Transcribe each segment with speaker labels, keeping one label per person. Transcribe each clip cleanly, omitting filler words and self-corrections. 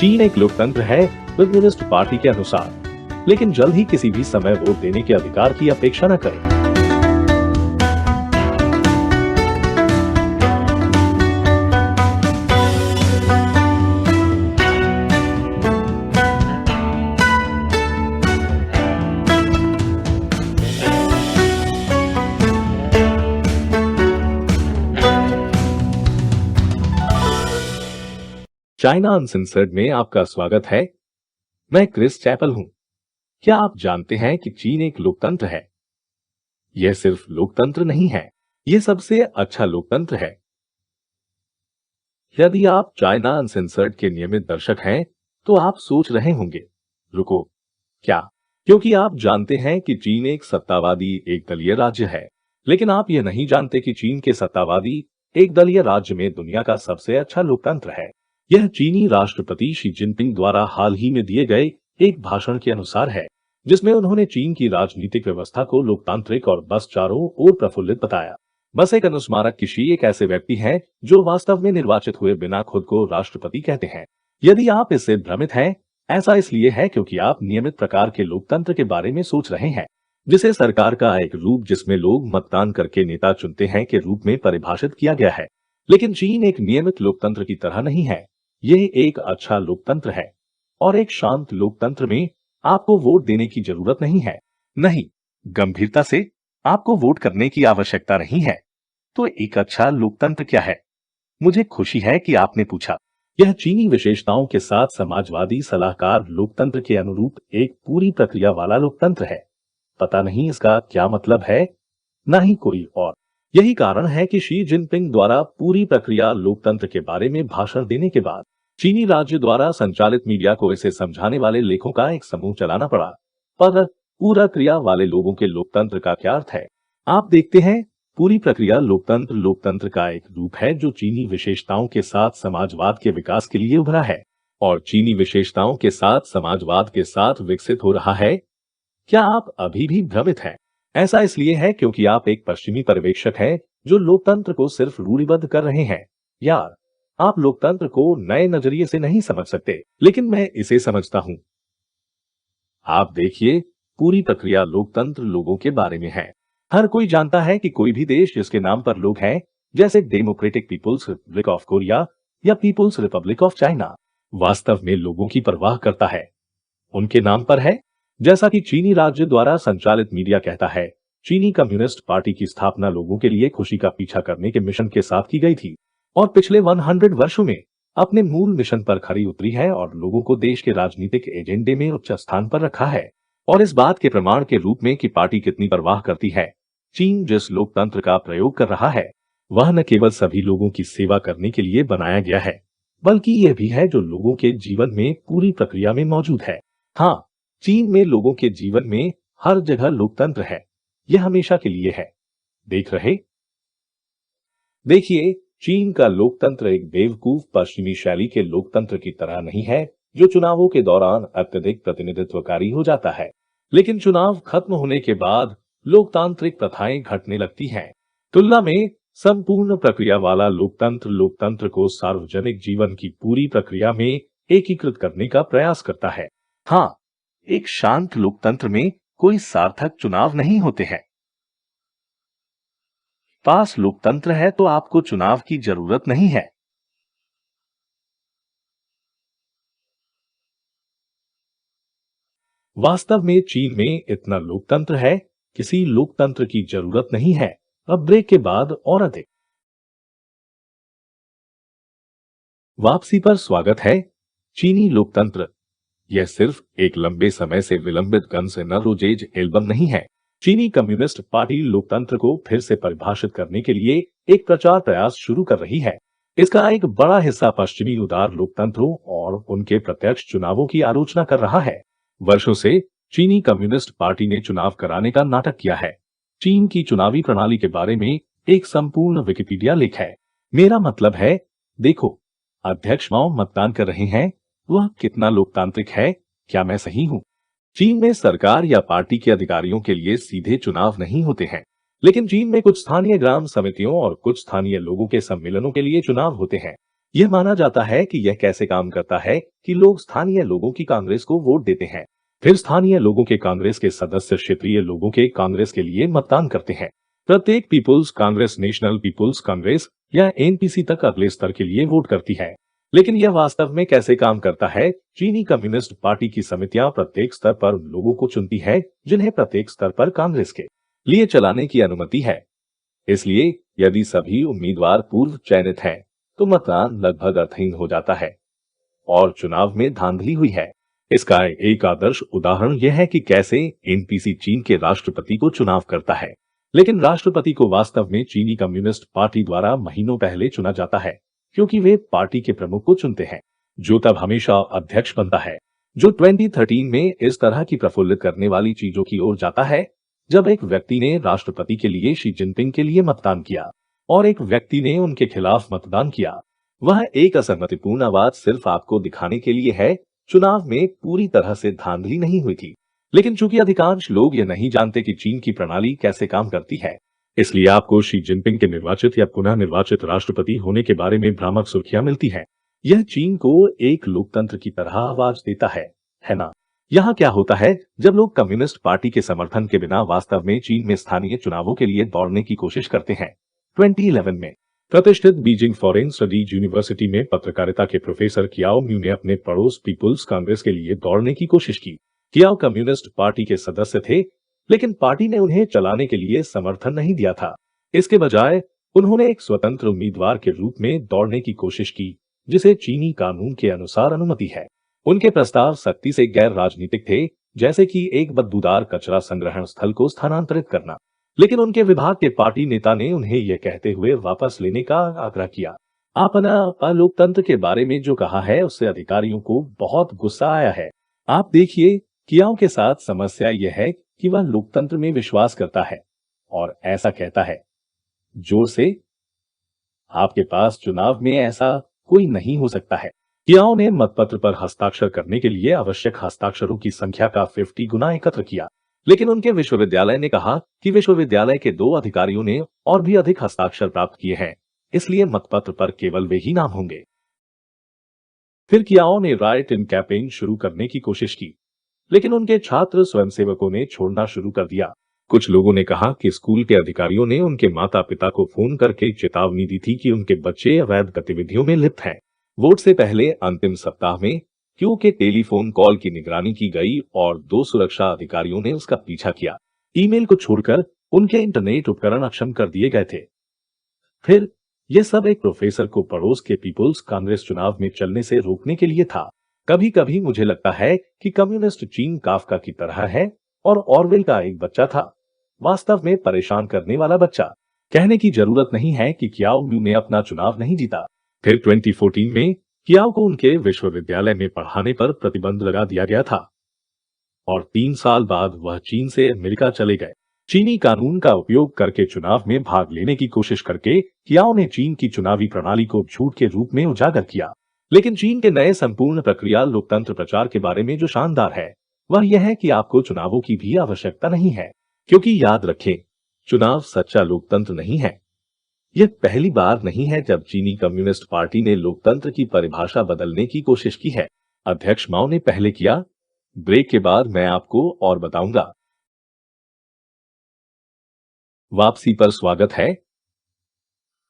Speaker 1: चीन एक लोकतंत्र है कम्युनिस्ट पार्टी के अनुसार, लेकिन जल्द ही किसी भी समय वोट देने के अधिकार की अपेक्षा न करें। चाइना अनसेंसर्ड में आपका स्वागत है। मैं क्रिस चैपल हूं। क्या आप जानते हैं कि चीन एक लोकतंत्र है? यह सिर्फ लोकतंत्र नहीं है, यह सबसे अच्छा लोकतंत्र है। यदि आप चाइना अनसेंसर्ड के नियमित दर्शक हैं, तो आप सोच रहे होंगे, रुको, क्या? क्योंकि आप जानते हैं कि चीन एक सत्तावादी एक दलीय राज्य है, लेकिन आप यह नहीं जानते कि चीन के सत्तावादी एक दलीय राज्य में दुनिया का सबसे अच्छा लोकतंत्र है। यह चीनी राष्ट्रपति शी जिनपिंग द्वारा हाल ही में दिए गए एक भाषण के अनुसार है, जिसमें उन्होंने चीन की राजनीतिक व्यवस्था को लोकतांत्रिक और बस चारों ओर प्रफुल्लित बताया। बस एक अनुस्मारक की शी एक ऐसे व्यक्ति हैं जो वास्तव में निर्वाचित हुए बिना खुद को राष्ट्रपति कहते हैं। यदि आप इससे भ्रमित हैं, ऐसा इसलिए है क्योंकि आप नियमित प्रकार के लोकतंत्र के बारे में सोच रहे हैं, जिसे सरकार का एक रूप जिसमें लोग मतदान करके नेता चुनते हैं के रूप में परिभाषित किया गया है। लेकिन चीन एक नियमित लोकतंत्र की तरह नहीं है। यह एक अच्छा लोकतंत्र है, और एक शांत लोकतंत्र में आपको वोट देने की जरूरत नहीं है। नहीं, गंभीरता से, आपको वोट करने की आवश्यकता नहीं है। तो एक अच्छा लोकतंत्र क्या है? मुझे खुशी है कि आपने पूछा। यह चीनी विशेषताओं के साथ समाजवादी सलाहकार लोकतंत्र के अनुरूप एक पूरी प्रक्रिया वाला लोकतंत्र है। पता नहीं इसका क्या मतलब है, न ही कोई और। यही कारण है कि शी जिनपिंग द्वारा पूरी प्रक्रिया लोकतंत्र के बारे में भाषण देने के बाद चीनी राज्य द्वारा संचालित मीडिया को इसे समझाने वाले लेखों का एक समूह चलाना पड़ा। पर पूरा क्रिया वाले लोगों के लोकतंत्र का क्या अर्थ है? आप देखते हैं, पूरी प्रक्रिया लोकतंत्र का एक रूप है जो चीनी विशेषताओं के साथ समाजवाद के विकास के लिए उभरा है और चीनी विशेषताओं के साथ समाजवाद के साथ विकसित हो रहा है। क्या आप अभी भी भ्रमित हैं? ऐसा इसलिए है क्योंकि आप एक पश्चिमी पर्यवेक्षक हैं जो लोकतंत्र को सिर्फ रूढ़िबद्ध कर रहे हैं। यार, आप लोकतंत्र को नए नजरिए से नहीं समझ सकते, लेकिन मैं इसे समझता हूं। आप देखिए, पूरी प्रक्रिया लोकतंत्र लोगों के बारे में है। हर कोई जानता है कि कोई भी देश जिसके नाम पर लोग हैं, जैसे Democratic People's Republic of Korea या पीपुल्स रिपब्लिक ऑफ चाइना, वास्तव में लोगों की परवाह करता है। उनके नाम पर है। जैसा कि चीनी राज्य द्वारा संचालित मीडिया कहता है, चीनी कम्युनिस्ट पार्टी की स्थापना लोगों के लिए खुशी का पीछा करने के मिशन के साथ की गई थी और पिछले 100 वर्षों में अपने मूल मिशन पर खरी उतरी है और लोगों को देश के राजनीतिक एजेंडे में उच्च स्थान पर रखा है। और इस बात के प्रमाण के रूप में कि पार्टी कितनी परवाह करती है, चीन जिस लोकतंत्र का प्रयोग कर रहा है, वह न केवल सभी लोगों की सेवा करने के लिए बनाया गया है, बल्कि यह भी है जो लोगों के जीवन में पूरी प्रक्रिया में मौजूद है। हाँ, चीन में लोगों के जीवन में हर जगह लोकतंत्र है। यह हमेशा के लिए है। देखिए, चीन का लोकतंत्र एक बेवकूफ पश्चिमी शैली के लोकतंत्र की तरह नहीं है जो चुनावों के दौरान अत्यधिक प्रतिनिधित्वकारी हो जाता है, लेकिन चुनाव खत्म होने के बाद लोकतांत्रिक प्रथाएं घटने लगती हैं। तुलना में संपूर्ण प्रक्रिया वाला लोकतंत्र को सार्वजनिक जीवन की पूरी प्रक्रिया में एकीकृत करने का प्रयास करता है। हाँ, एक शांत लोकतंत्र में कोई सार्थक चुनाव नहीं होते हैं। पास लोकतंत्र है तो आपको चुनाव की जरूरत नहीं है। वास्तव में चीन में इतना लोकतंत्र है, किसी लोकतंत्र की जरूरत नहीं है। अब ब्रेक के बाद और अधिक। वापसी पर स्वागत है। चीनी लोकतंत्र, यह सिर्फ एक लंबे समय से विलंबित गन्स न रोजेज एल्बम नहीं है। चीनी कम्युनिस्ट पार्टी लोकतंत्र को फिर से परिभाषित करने के लिए एक प्रचार प्रयास शुरू कर रही है। इसका एक बड़ा हिस्सा पश्चिमी उदार लोकतंत्रों और उनके प्रत्यक्ष चुनावों की आलोचना कर रहा है। वर्षों से चीनी कम्युनिस्ट पार्टी ने चुनाव कराने का नाटक किया है। चीन की चुनावी प्रणाली के बारे में एक संपूर्ण विकिपीडिया लेख है। मेरा मतलब है, देखो, अध्यक्ष माओ मतदान कर रहे हैं, वह कितना लोकतांत्रिक है? क्या मैं सही हूँ? चीन में सरकार या पार्टी के अधिकारियों के लिए सीधे चुनाव नहीं होते हैं, लेकिन चीन में कुछ स्थानीय ग्राम समितियों और कुछ स्थानीय लोगों के सम्मेलनों के लिए चुनाव होते हैं। यह माना जाता है कि यह कैसे काम करता है कि लोग स्थानीय लोगों की कांग्रेस को वोट देते हैं, फिर स्थानीय लोगों के कांग्रेस के सदस्य क्षेत्रीय लोगों के कांग्रेस के लिए मतदान करते हैं। प्रत्येक People's Congress National People's Congress या एनपीसी तक अगले स्तर के लिए वोट करती है। लेकिन यह वास्तव में कैसे काम करता है? चीनी कम्युनिस्ट पार्टी की समितियां प्रत्येक स्तर पर लोगों को चुनती है जिन्हें प्रत्येक स्तर पर कांग्रेस के लिए चलाने की अनुमति है। इसलिए यदि सभी उम्मीदवार पूर्व चयनित हैं, तो मतदान लगभग अर्थहीन हो जाता है और चुनाव में धांधली हुई है। इसका एक आदर्श उदाहरण यह है कि कैसे एनपीसी चीन के राष्ट्रपति को चुनाव करता है, लेकिन राष्ट्रपति को वास्तव में चीनी कम्युनिस्ट पार्टी द्वारा महीनों पहले चुना जाता है, क्योंकि वे पार्टी के प्रमुख को चुनते हैं, जो तब हमेशा अध्यक्ष बनता है, जो 2013 में इस तरह की प्रफुल्लित करने वाली चीजों की ओर जाता है, जब एक व्यक्ति ने राष्ट्रपति के लिए शी जिनपिंग के लिए मतदान किया और एक व्यक्ति ने उनके खिलाफ मतदान किया। वह एक असहमतिपूर्ण आवाज सिर्फ आपको दिखाने के लिए है। चुनाव में पूरी तरह से धांधली नहीं हुई थी, लेकिन चूंकि अधिकांश लोग ये नहीं जानते कि चीन की प्रणाली कैसे काम करती है, इसलिए आपको शी जिनपिंग के निर्वाचित या पुनः निर्वाचित राष्ट्रपति होने के बारे में भ्रामक सुर्खियां मिलती हैं। यह चीन को एक लोकतंत्र की तरह आवाज देता है ना? यहाँ क्या होता है जब लोग कम्युनिस्ट पार्टी के समर्थन के बिना वास्तव में चीन में स्थानीय चुनावों के लिए दौड़ने की कोशिश करते हैं? 2011 में प्रतिष्ठित बीजिंग फॉरेन स्टडीज यूनिवर्सिटी में पत्रकारिता के प्रोफेसर कियाओ म्यू ने अपने पड़ोस पीपुल्स कांग्रेस के लिए दौड़ने की कोशिश की। कियाओ कम्युनिस्ट पार्टी के सदस्य थे, लेकिन पार्टी ने उन्हें चलाने के लिए समर्थन नहीं दिया था। इसके बजाय उन्होंने एक स्वतंत्र उम्मीदवार के रूप में दौड़ने की कोशिश की, जिसे चीनी कानून के अनुसार अनुमति है। उनके प्रस्ताव सख्ती से गैर राजनीतिक थे, जैसे कि एक बदबूदार कचरा संग्रहण स्थल को स्थानांतरित करना, लेकिन उनके विभाग के पार्टी नेता ने उन्हें यह कहते हुए वापस लेने का आग्रह किया। आपना लोकतंत्र के बारे में जो कहा है उससे अधिकारियों को बहुत गुस्सा आया है। आप देखिए, कियाओ के साथ समस्या यह है कि वह लोकतंत्र में विश्वास करता है और ऐसा कहता है जोर से, आपके पास चुनाव में ऐसा कोई नहीं हो सकता है। कियाओ ने मतपत्र पर हस्ताक्षर करने के लिए आवश्यक हस्ताक्षरों की संख्या का 50 गुना एकत्र किया, लेकिन उनके विश्वविद्यालय ने कहा कि विश्वविद्यालय के 2 अधिकारियों ने और भी अधिक हस्ताक्षर प्राप्त किए हैं, इसलिए मतपत्र पर केवल वे ही नाम होंगे। फिर कियाओ ने राइट इन कैंपेन शुरू करने की कोशिश की, लेकिन उनके छात्र स्वयंसेवकों ने छोड़ना शुरू कर दिया। कुछ लोगों ने कहा कि स्कूल के अधिकारियों ने उनके माता पिता को फोन करके चेतावनी दी थी कि उनके बच्चे अवैध गतिविधियों में लिप्त हैं। वोट से पहले अंतिम सप्ताह में क्योंकि टेलीफोन कॉल की निगरानी की गई और 2 सुरक्षा अधिकारियों ने उसका पीछा किया। ईमेल को छोड़कर उनके इंटरनेट उपकरण अक्षम कर दिए गए थे। फिर यह सब एक प्रोफेसर को पड़ोस के पीपुल्स कांग्रेस चुनाव में चलने से रोकने के लिए था। कभी कभी मुझे लगता है कि कम्युनिस्ट चीन काफका की तरह है और ऑरवेल का एक बच्चा था, वास्तव में परेशान करने वाला बच्चा। कहने की जरूरत नहीं है कि कियाओ म्यू ने अपना चुनाव नहीं जीता। फिर 2014 में कियाओ को उनके विश्वविद्यालय में पढ़ाने पर प्रतिबंध लगा दिया गया था और 3 साल बाद वह चीन से अमेरिका चले गए। चीनी कानून का उपयोग करके चुनाव में भाग लेने की कोशिश करके कियाओ ने चीन की चुनावी प्रणाली को झूठ के रूप में उजागर किया। लेकिन चीन के नए संपूर्ण प्रक्रिया लोकतंत्र प्रचार के बारे में जो शानदार है, वह यह है कि आपको चुनावों की भी आवश्यकता नहीं है, क्योंकि याद रखें, चुनाव सच्चा लोकतंत्र नहीं है। यह पहली बार नहीं है जब चीनी कम्युनिस्ट पार्टी ने लोकतंत्र की परिभाषा बदलने की कोशिश की है। अध्यक्ष माओ ने पहले किया। ब्रेक के बाद मैं आपको और बताऊंगा। वापसी पर स्वागत है।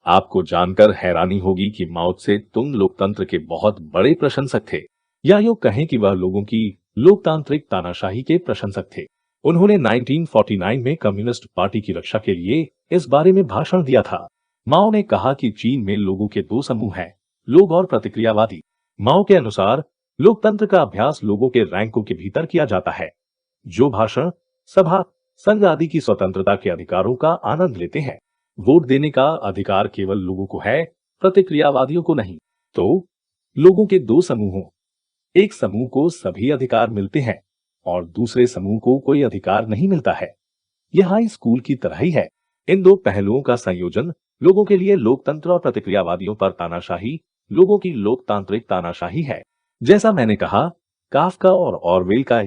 Speaker 1: आपको जानकर हैरानी होगी कि माओ त्से तुंग लोकतंत्र के बहुत बड़े प्रशंसक थे, या यूं कहें कि वह लोगों की लोकतांत्रिक तानाशाही के प्रशंसक थे। उन्होंने 1949 में कम्युनिस्ट पार्टी की रक्षा के लिए इस बारे में भाषण दिया था। माओ ने कहा कि चीन में लोगों के 2 समूह हैं, लोग और प्रतिक्रियावादी। माओ के अनुसार लोकतंत्र का अभ्यास लोगों के रैंकों के भीतर किया जाता है, जो भाषण, सभा, संघ आदि की स्वतंत्रता के अधिकारों का आनंद लेते हैं। वोट देने का अधिकार केवल लोगों को है, प्रतिक्रियावादियों को नहीं। तो लोगों के 2 समूहों, एक समूह को सभी अधिकार मिलते हैं और दूसरे समूह को कोई अधिकार नहीं मिलता है। यह हाई स्कूल की तरह ही है। इन 2 पहलुओं का संयोजन लोगों के लिए लोकतंत्र और प्रतिक्रियावादियों पर तानाशाही, लोगों की लोकतांत्रिक तानाशाही है। जैसा मैंने कहा, काफका और ऑरवेल का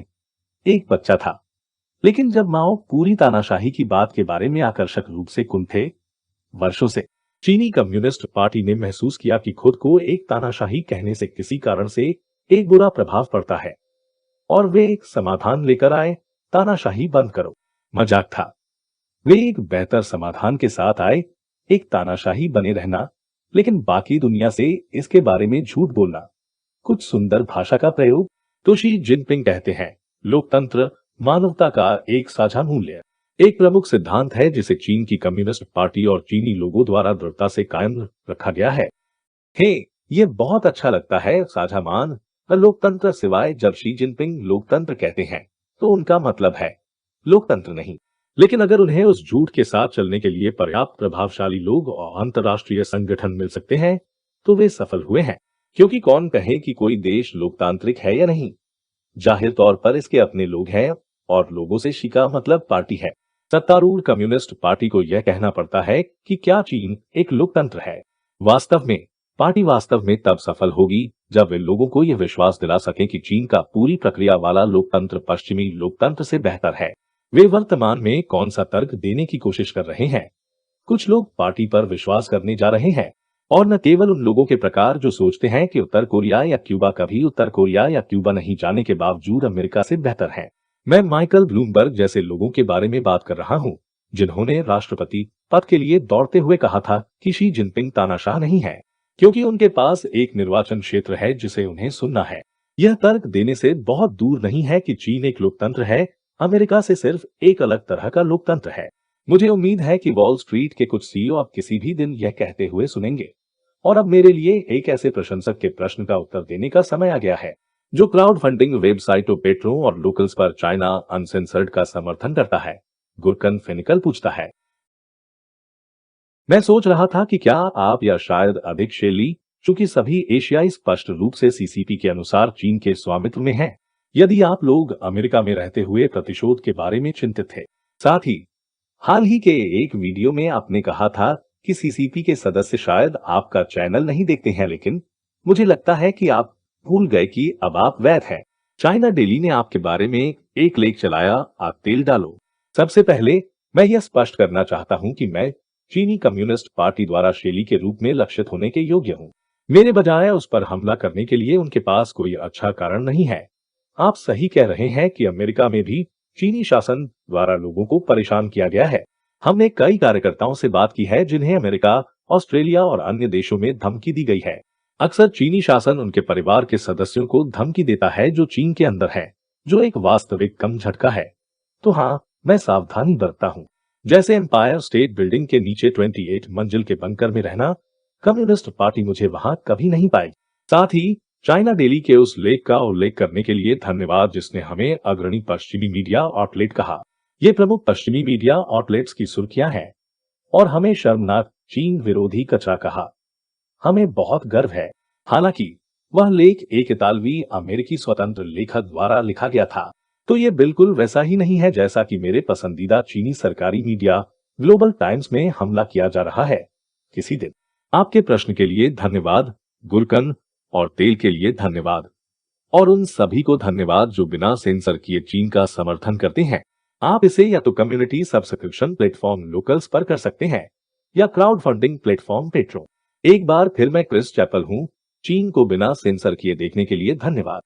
Speaker 1: एक बच्चा था, लेकिन जब माओ पूरी तानाशाही की बात के बारे में आकर्षक रूप से कुन थे, वर्षों से चीनी कम्युनिस्ट पार्टी ने महसूस किया कि खुद को एक तानाशाही कहने से किसी कारण से एक बुरा प्रभाव पड़ता है और वे एक समाधान लेकर आए, तानाशाही बंद करो। मजाक था। वे एक बेहतर समाधान के साथ आए, एक तानाशाही बने रहना, लेकिन बाकी दुनिया से इसके बारे में झूठ बोलना। कुछ सुंदर भाषा का प्रयोग। तो शी जिनपिंग कहते हैं, लोकतंत्र मानवता का एक साझा मूल्य, एक प्रमुख सिद्धांत है जिसे चीन की कम्युनिस्ट पार्टी और चीनी लोगों द्वारा दृढ़ता से कायम रखा गया है। हे, ये बहुत अच्छा लगता है, साझा मान और लोकतंत्र। सिवाय जब शी जिनपिंग लोकतंत्र कहते हैं तो उनका मतलब है लोकतंत्र नहीं। लेकिन अगर उन्हें उस झूठ के साथ चलने के लिए पर्याप्त प्रभावशाली लोग और अंतर्राष्ट्रीय संगठन मिल सकते हैं तो वे सफल हुए हैं। क्योंकि कौन कहे कि कोई देश लोकतांत्रिक है या नहीं? जाहिर तौर पर इसके अपने लोग हैं और लोगों से शी का मतलब पार्टी है। सत्तारूढ़ कम्युनिस्ट पार्टी को यह कहना पड़ता है कि क्या चीन एक लोकतंत्र है? वास्तव में पार्टी वास्तव में तब सफल होगी जब वे लोगों को यह विश्वास दिला सके कि चीन का पूरी प्रक्रिया वाला लोकतंत्र पश्चिमी लोकतंत्र से बेहतर है। वे वर्तमान में कौन सा तर्क देने की कोशिश कर रहे हैं? कुछ लोग पार्टी पर विश्वास करने जा रहे हैं और न केवल उन लोगों के प्रकार जो सोचते हैं कि उत्तर कोरिया या क्यूबा कभी उत्तर कोरिया या क्यूबा नहीं जाने के बावजूद अमेरिका से बेहतर है। मैं माइकल ब्लूमबर्ग जैसे लोगों के बारे में बात कर रहा हूं जिन्होंने राष्ट्रपति पद के लिए दौड़ते हुए कहा था कि शी जिनपिंग तानाशाह नहीं है, क्योंकि उनके पास एक निर्वाचन क्षेत्र है जिसे उन्हें सुनना है। यह तर्क देने से बहुत दूर नहीं है कि चीन एक लोकतंत्र है, अमेरिका से सिर्फ एक अलग तरह का लोकतंत्र है। मुझे उम्मीद है कि वॉल स्ट्रीट के कुछ सीईओ अब किसी भी दिन यह कहते हुए सुनेंगे। और अब मेरे लिए एक ऐसे प्रशंसक के प्रश्न का उत्तर देने का समय आ गया है जो क्राउड फंडिंग वेबसाइटों पेट्रो और लोकल्स पर चाइना अनसेंसर्ड का समर्थन करता है। गुरकन फेनिकल पूछता है, मैं सोच रहा था कि क्या आप या शायद अधिक शैली, चूंकि सभी एशियाई स्पष्ट रूप से सीसीपी के अनुसार चीन के स्वामित्व में हैं, यदि आप लोग अमेरिका में रहते हुए प्रतिशोध के बारे में चिंतित थे। साथ ही हाल ही के एक वीडियो में आपने कहा था कि सीसीपी के सदस्य शायद आपका चैनल नहीं देखते हैं, लेकिन मुझे लगता है कि आप भूल गए कि अब आप वैध हैं। चाइना डेली ने आपके बारे में एक लेख चलाया, आप तेल डालो। सबसे पहले मैं यह स्पष्ट करना चाहता हूं कि मैं चीनी कम्युनिस्ट पार्टी द्वारा शैली के रूप में लक्षित होने के योग्य हूं। मेरे बजाय उस पर हमला करने के लिए उनके पास कोई अच्छा कारण नहीं है। आप सही कह रहे हैं कि अमेरिका में भी चीनी शासन द्वारा लोगों को परेशान किया गया है। हमने कई कार्यकर्ताओं से बात की है जिन्हें अमेरिका, ऑस्ट्रेलिया और अन्य देशों में धमकी दी गई है। अक्सर चीनी शासन उनके परिवार के सदस्यों को धमकी देता है जो चीन के अंदर है, जो एक वास्तविक कम झटका है। तो हाँ, मैं सावधानी बरतता हूँ। जैसे एम्पायर स्टेट बिल्डिंग के नीचे 28 मंजिल के बंकर में रहना, कम्युनिस्ट पार्टी मुझे वहां कभी नहीं पाई। साथ ही चाइना डेली के उस लेख का उल्लेख करने के लिए धन्यवाद जिसने हमें अग्रणी पश्चिमी मीडिया आउटलेट कहा। ये प्रमुख पश्चिमी मीडिया आउटलेट्स की सुर्खियां हैं और हमें शर्मनाक चीन विरोधी कचरा कहा। हमें बहुत गर्व है। हालांकि वह लेख एक इतालवी अमेरिकी स्वतंत्र लेखक द्वारा लिखा गया था, तो ये बिल्कुल वैसा ही नहीं है जैसा कि मेरे पसंदीदा चीनी सरकारी मीडिया ग्लोबल टाइम्स में हमला किया जा रहा है किसी दिन। आपके प्रश्न के लिए धन्यवाद गुरकन, और तेल के लिए धन्यवाद, और उन सभी को धन्यवाद जो बिना सेंसर किए चीन का समर्थन करते हैं। आप इसे या तो कम्युनिटी सब्सक्रिप्शन प्लेटफॉर्म लोकल्स पर कर सकते हैं या क्राउड फंडिंग प्लेटफॉर्म पेट्रो। एक बार फिर मैं क्रिस चैपल हूं। चीन को बिना सेंसर किए देखने के लिए धन्यवाद।